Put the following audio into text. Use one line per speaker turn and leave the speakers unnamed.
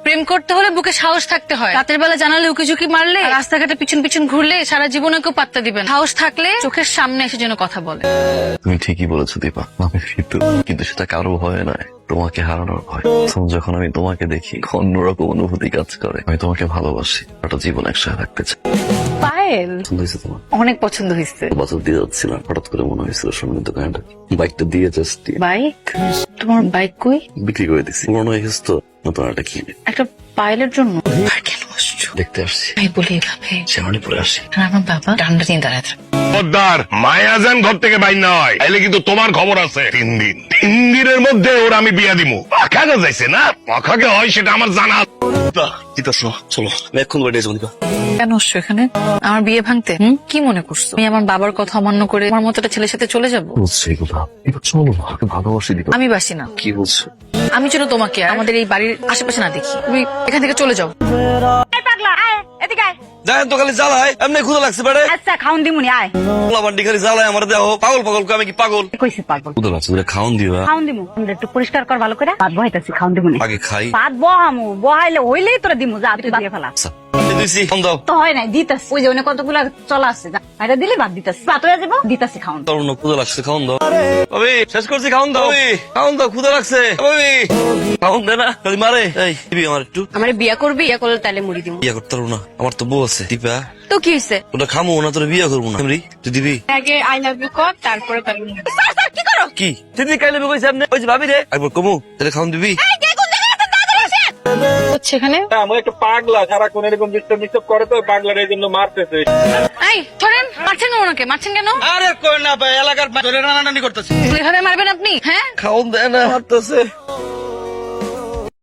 প্রেম করতে হলে বুকে সাহস থাকতে হয়। রাতের বেলা জানালে উকিঝুঁকি মারলে, রাস্তাঘাটে পিছন পিছন ঘুরলে সারা জীবনে কেউ পাত্তা দিবেন। সাহস থাকলে চোখের সামনে এসে যেন কথা বলে।
তুমি ঠিকই বলেছো দীপা, আমি কিন্তু সেটা কারো ভয় নয়, তোমাকে হারানোর ভয়। যখন আমি তোমাকে দেখি অন্যরকম অনুভূতি কাজ করে। আমি তোমাকে ভালোবাসি, একটা জীবন একসাথে থাকতে চাই।
পায়েল
পছন্দ হয়েছে তোমার?
অনেক পছন্দ হয়েছে।
বাজার দিয়ে যাচ্ছিলাম, হঠাৎ করে মনে হয়েছিল সামনে দোকানটা, বাইকটা দিয়ে জাস্ট
বাইক? তোমার বাইক কই?
বিক্রি করে দিচ্ছি, পুরোনো হয়ে গেছে তো, নতুন একটা কিনে
একটা পায়েলের জন্য? আর কেন আসছো?
দেখতে আসছি।
আমি বলি এভাবে
সামনে পরে আসি।
আর আমার বাবা ডান্ডা নিয়ে দাঁড়ায় থাকে।
খবরদার, মায়াজান ঘর থেকে বাইর না হয়, তাইলে কিন্তু তোমার খবর আছে। 3 দিনের মধ্যে ওরা আমি বিয়া দিমু। পাখাকে যাইছে না, পাখাকে হয় সেটা আমার জানা।
চলো আমি এখন বাড়ি যাবো।
কেন আসছো এখানে? আমার বিয়ে ভাঙতে? কি মনে করছো আমি আমার বাবার কথা অমান্য করে আমার মতো একটা ছেলের সাথে চলে যাব?
বলছি এগুলো এবার চলো, আমাকে ভালোবাসি দীপা।
আমি বাসি না।
কি বলছো?
আমি যেন তোমাকে আর আমাদের এই বাড়ির আশেপাশে না দেখি। তুমি এখান থেকে চলে যাও।
জানেন তো খালি জ্বালায়, এমনি ক্ষুদা লাগছে বেড়ে।
আচ্ছা খাউন দিমুনি আয়।
বান্ডি খালি জ্বালায় আমার দেহ। পাগল পাগল আমি কি পাগল?
কইছি পাগল।
বুঝতে পারছো, খাওন দিবা।
খাউন দিমু। আমরা একটু পরিষ্কার কর ভালো করে। ভাত বহাইতাছি খাউন দিমুনি।
আগে খাই।
ভাত বহামু, বহাইলে হইলেই তোরা দিমু। যা তুই দিয়ে ফেলা।
আচ্ছা, দিছি, ফোন দাও।
তো হয় নাই দিতাস। ওই যে অনেক কতগুলা চলা আছে। যা, এটা দিলে ভাত দিতাস। ভাত হয়ে যাবো দিতাছি খাউন।
তোর না ক্ষুদা লাগছে, খাওন দাও। ভাবি শেষ করছি, খাওন দাও। খাওন দাও, ক্ষুদা লাগছে। ভাবি খাওন দে না, খালি মারে। এই দিবি আমার একটু?
আমার বিয়ে করবি? বিয়ে করলে তাহলে মুড়ি দিব।
বিয়ে করতে পারবো না, আমার তো বউ আছে। দীপা
তো কি হয়েছে?
ওটা খামো না, তোর বিয়ে করবো না। তুই দিবি?
আগে আই লাভ ইউ কর, তারপরে
কি করো?
কি দিদি কাইলে কইছে আপনি? ওই যে ভাবি রে, একবার কমু, তাহলে খাওন দিবি?
হচ্ছে এখানে।
আমার একটা পাগলা সারাক্ষণ এরকম ডিস্টার্ব করে, তো পাগলার এই জন্য মারতেছে।
এই ধরেন, মারছেন কেন ওনাকে? মারছেন কেন?
আরে কই না ভাই, এলাকার ধরে নানানি করতেছে।
এভাবে মারবেন আপনি? হ্যাঁ
খাওন দেয় না, মারতেছে।